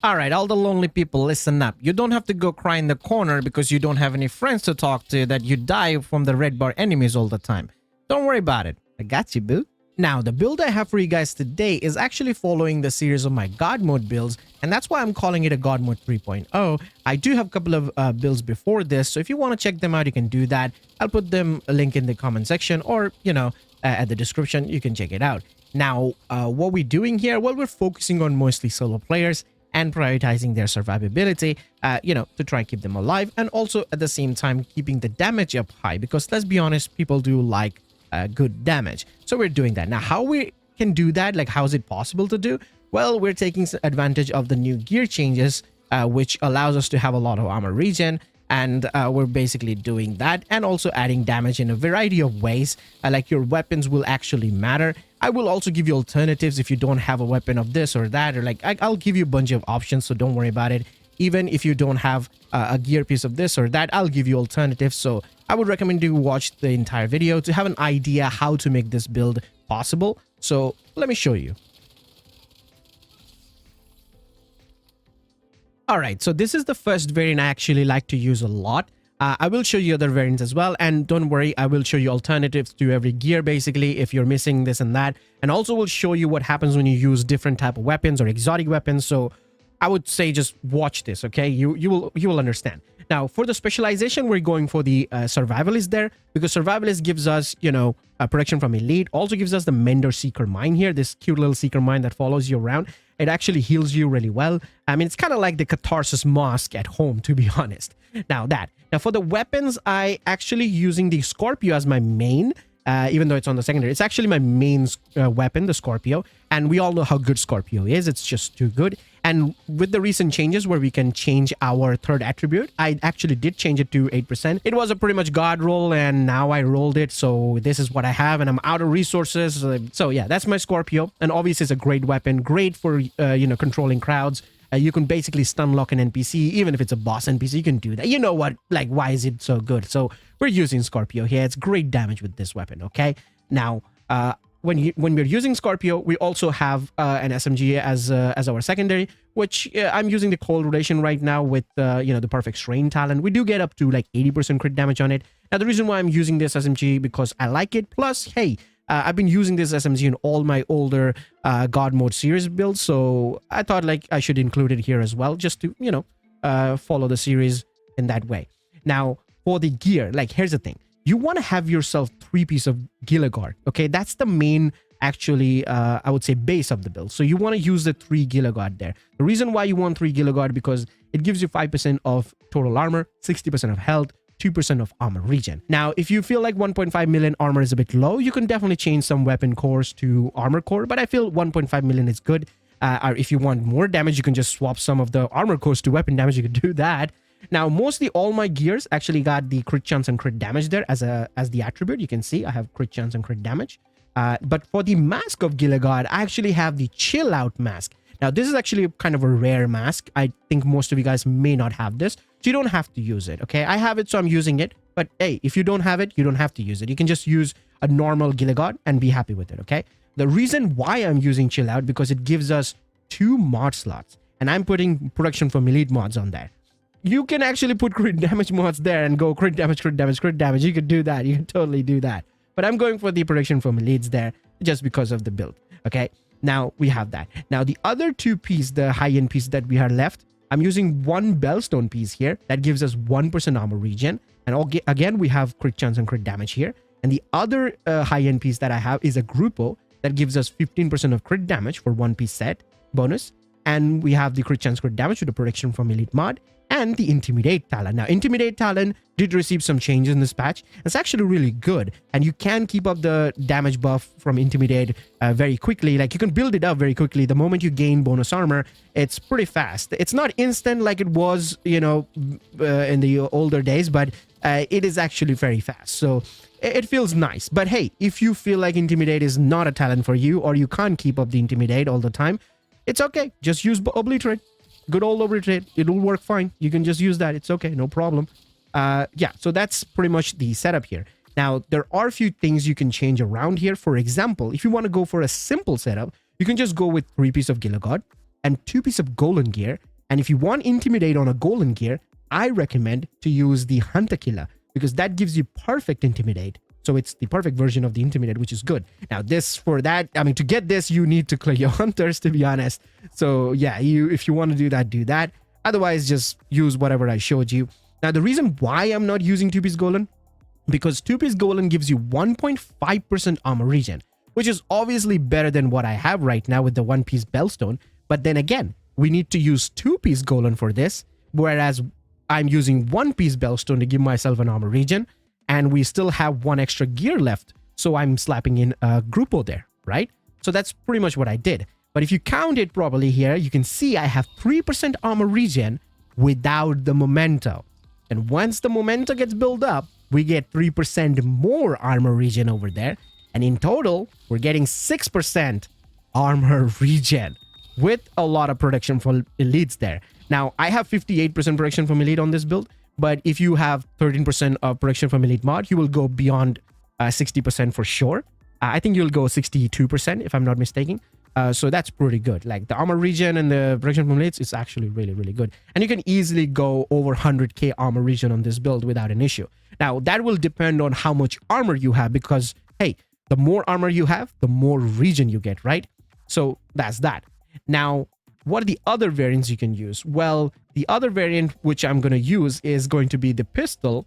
All right, all the lonely people, listen up. You don't have to go cry in the corner because you don't have any friends to talk to that you die from the red bar enemies all the time. Don't worry about it. I got you, boo. Now, the build I have for you guys today is actually following the series of my God mode builds, and that's why I'm calling it a God mode 3.0. I do have a couple of builds before this, so if you want to check them out, you can do that. I'll put them a link in the comment section or, at the description, you can check it out. Now, what we're doing here, well, we're focusing on mostly solo players and prioritizing their survivability, to try and keep them alive, and also at the same time keeping the damage up high, because let's be honest, people do like good damage. So we're doing that. Now, how we can do that, like how is it possible to do? Well, we're taking advantage of the new gear changes, which allows us to have a lot of armor regen, and we're basically doing that and also adding damage in a variety of ways. Like your weapons will actually matter. I will also give you alternatives if you don't have a weapon of this or that, or like I'll give you a bunch of options, so don't worry about it. Even if you don't have a gear piece of this or that, I'll give you alternatives. So I would recommend you watch the entire video to have an idea how to make this build possible. So let me show you. All right, so this is the first variant I actually like to use a lot. I will show you other variants as well, and don't worry, I will show you alternatives to every gear basically if you're missing this and that, and also will show you what happens when you use different type of weapons or exotic weapons. So I would say just watch this, okay? You will understand. Now, for the specialization, we're going for the survivalist there, because survivalist gives us, protection from elite. Also gives us the Mender Seeker Mine here, this cute little Seeker Mine that follows you around. It actually heals you really well. I mean, it's kind of like the Catharsis Mask at home, to be honest. Now for the weapons, I actually using the Scorpio as my main. Even though it's on the secondary, it's actually my main weapon, the Scorpio, and we all know how good Scorpio is. It's just too good. And with the recent changes where we can change our third attribute, I actually did change it to 8%. It was a pretty much god roll, and now I rolled it, so this is what I have, and I'm out of resources. So yeah, that's my Scorpio, and obviously it's a great weapon, great for controlling crowds. You can basically stun lock an NPC, even if it's a boss NPC, you can do that. You know what? Like, why is it so good? So we're using Scorpio here. It's great damage with this weapon, okay? Now, when we're using Scorpio, we also have an SMG as our secondary, which I'm using the cold rotation right now with, the perfect strain talent. We do get up to like 80% crit damage on it. Now, the reason why I'm using this SMG because I like it. Plus, hey, I've been using this SMG in all my older God mode series builds, so I thought like I should include it here as well, just to, follow the series in that way. Now, for the gear, like here's the thing. You want to have yourself 3 pieces of Gila guard, okay? That's the main, actually, I would say base of the build. So you want to use the 3 Gila guard there. The reason why you want 3 Gila guard, because it gives you 5% of total armor, 60% of health, 2% of armor regen. Now, if you feel like 1.5 million armor is a bit low, you can definitely change some weapon cores to armor core, but I feel 1.5 million is good. Or if you want more damage, you can just swap some of the armor cores to weapon damage. You can do that. Now, mostly all my gears actually got the crit chance and crit damage there as the attribute. You can see I have crit chance and crit damage. But for the mask of Gilligard, I actually have the chill out mask. Now, this is actually kind of a rare mask. I think most of you guys may not have this, so you don't have to use it, okay? I have it, so I'm using it. But hey, if you don't have it, you don't have to use it. You can just use a normal Gilligard and be happy with it, okay? The reason why I'm using chill out, because it gives us 2 mod slots, and I'm putting protection from elite mods on there. You can actually put crit damage mods there and go crit damage, crit damage, crit damage. You could do that. You can totally do that. But I'm going for the protection from elites there just because of the build, okay? Now, we have that. Now, the other 2 pieces, the high-end piece that we have left, I'm using 1 Bellstone piece here. That gives us 1% armor regen. And again, we have crit chance and crit damage here. And the other high-end piece that I have is a Grupo that gives us 15% of crit damage for 1 piece set bonus. And we have the crit chance, crit damage with the protection from elite mod, and the Intimidate talent. Now, Intimidate talent did receive some changes in this patch. It's actually really good, and you can keep up the damage buff from Intimidate very quickly. Like, you can build it up very quickly. The moment you gain bonus armor, it's pretty fast. It's not instant like it was, in the older days, but it is actually very fast. So it feels nice. But hey, if you feel like Intimidate is not a talent for you, or you can't keep up the Intimidate all the time, it's okay. Just use Obliterate. Good old Obliterate. It'll work fine. You can just use that. It's okay. No problem. Yeah, so that's pretty much the setup here. Now, there are a few things you can change around here. For example, if you want to go for a simple setup, you can just go with 3 pieces of Gilligard and 2 pieces of Golan gear And if you want Intimidate on a Golan gear, I recommend to use the Hunter Killer, because that gives you perfect Intimidate. So it's the perfect version of the Intimidate, which is good. Now to get this, you need to clear your hunters, to be honest. So yeah, if you want to do that, do that. Otherwise, just use whatever I showed you. Now, the reason why I'm not using 2-piece Golan, because 2-piece Golan gives you 1.5% armor regen, which is obviously better than what I have right now with the 1-piece Bellstone. But then again, we need to use 2-piece Golan for this, whereas I'm using 1-piece Bellstone to give myself an armor regen, and we still have 1 extra gear left. So I'm slapping in a Grupo there, right? So that's pretty much what I did. But if you count it properly here, you can see I have 3% armor regen without the Memento. And once the Memento gets built up, we get 3% more armor regen over there. And in total, we're getting 6% armor regen with a lot of protection for elites there. Now, I have 58% protection from elite on this build, but if you have 13% of protection from elite mod, you will go beyond 60% for sure. I think you'll go 62% if I'm not mistaken. So that's pretty good. Like the armor regen and the protection from elites is actually really, really good. And you can easily go over 100k armor regen on this build without an issue. Now, that will depend on how much armor you have, because, hey, the more armor you have, the more regen you get, right? So that's that. Now, what are the other variants you can use? Well, the other variant which I'm going to use is going to be the pistol,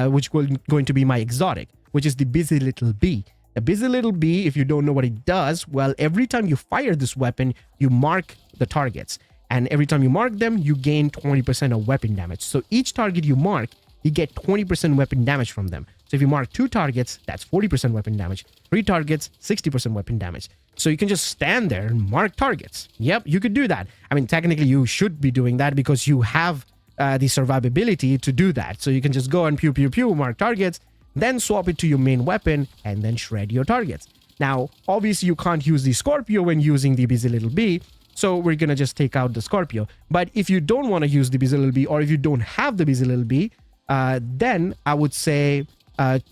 which will going to be my exotic, which is the Busy Little Bee. The Busy Little Bee, if you don't know what it does, well, every time you fire this weapon, you mark the targets. And every time you mark them, you gain 20% of weapon damage. So each target you mark, you get 20% weapon damage from them. So if you mark 2 targets, that's 40% weapon damage. 3 targets, 60% weapon damage. So you can just stand there and mark targets. Yep, you could do that. I mean, technically, you should be doing that because you have the survivability to do that. So you can just go and pew, pew, pew, mark targets, then swap it to your main weapon, and then shred your targets. Now, obviously, you can't use the Scorpio when using the Busy Little Bee, so we're going to just take out the Scorpio. But if you don't want to use the Busy Little Bee, or if you don't have the Busy Little Bee, then I would say,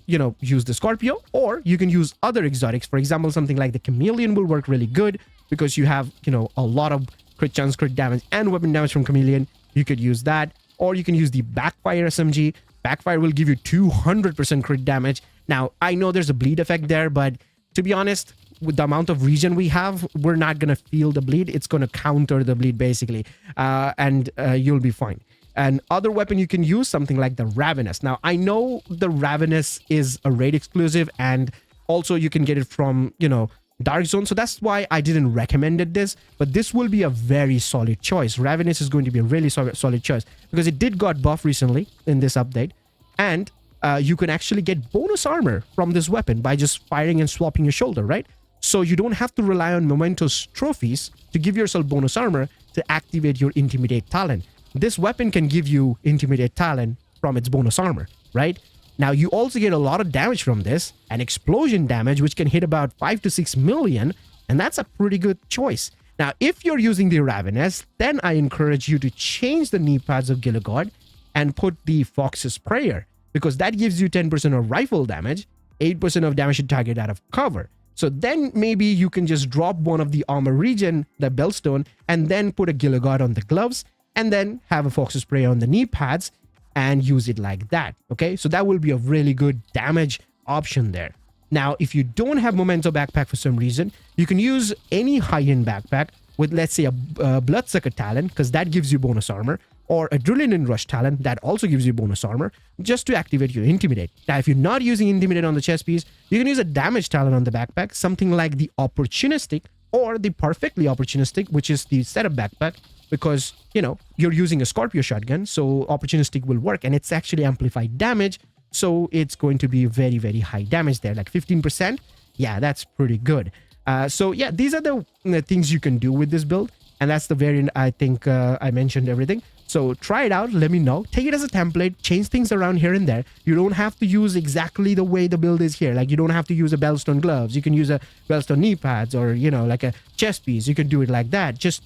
use the Scorpio, or you can use other exotics. For example, something like the Chameleon will work really good because you have, a lot of crit chance, crit damage, and weapon damage from Chameleon. You could use that, or you can use the Backfire SMG. Backfire will give you 200% crit damage. Now, I know there's a bleed effect there, but to be honest, with the amount of regen we have, we're not going to feel the bleed. It's going to counter the bleed, basically, and you'll be fine. And other weapon you can use, something like the Ravenous. Now, I know the Ravenous is a raid exclusive, and also you can get it from, Dark Zone. So that's why I didn't recommend this, but this will be a very solid choice. Ravenous is going to be a really solid choice because it did got buff recently in this update, and you can actually get bonus armor from this weapon by just firing and swapping your shoulder, right? So you don't have to rely on Memento's trophies to give yourself bonus armor to activate your Intimidate talent. This weapon can give you Intimidate talent from its bonus armor, right? Now, you also get a lot of damage from this, and explosion damage, which can hit about 5 to 6 million, and that's a pretty good choice. Now, if you're using the Ravenous, then I encourage you to change the knee pads of Gila and put the Fox's Prayer, because that gives you 10% of rifle damage, 8% of damage to target out of cover. So then maybe you can just drop one of the armor regen, the Bellstone, and then put a Gila on the gloves, and then have a Fox's Prayer on the knee pads, and use it like that. Okay, so that will be a really good damage option there. Now, if you don't have Memento backpack for some reason, you can use any high-end backpack with, let's say, a Bloodsucker talent, because that gives you bonus armor, or Adrenaline Rush talent that also gives you bonus armor, just to activate your Intimidate. Now, if you're not using Intimidate on the chest piece, you can use a damage talent on the backpack, something like the Opportunistic or the Perfectly Opportunistic, which is the setup backpack, because, you're using a Scorpio shotgun, so Opportunistic will work, and it's actually amplified damage, so it's going to be very, very high damage there, like 15%. Yeah, that's pretty good. So yeah, these are the things you can do with this build, and that's the variant. I think I mentioned everything. So try it out, let me know, take it as a template, change things around here and there. You don't have to use exactly the way the build is here. Like, you don't have to use a Bellstone gloves. You can use a Bellstone knee pads, or, like a chest piece. You can do it like that. Just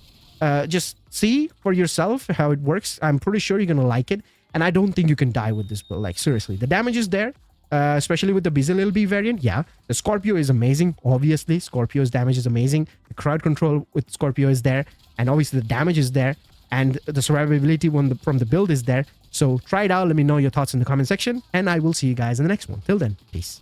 see for yourself how it works. I'm pretty sure you're gonna like it, and I don't think you can die with this build. Like, seriously, the damage is there, especially with the Busy Little Bee variant. Yeah, the Scorpio is amazing. Obviously, Scorpio's damage is amazing. The crowd control with Scorpio is there, and obviously the damage is there. and the survivability from the build is there. So try it out. Let me know your thoughts in the comment section, and I will see you guys in the next one. Till then, peace.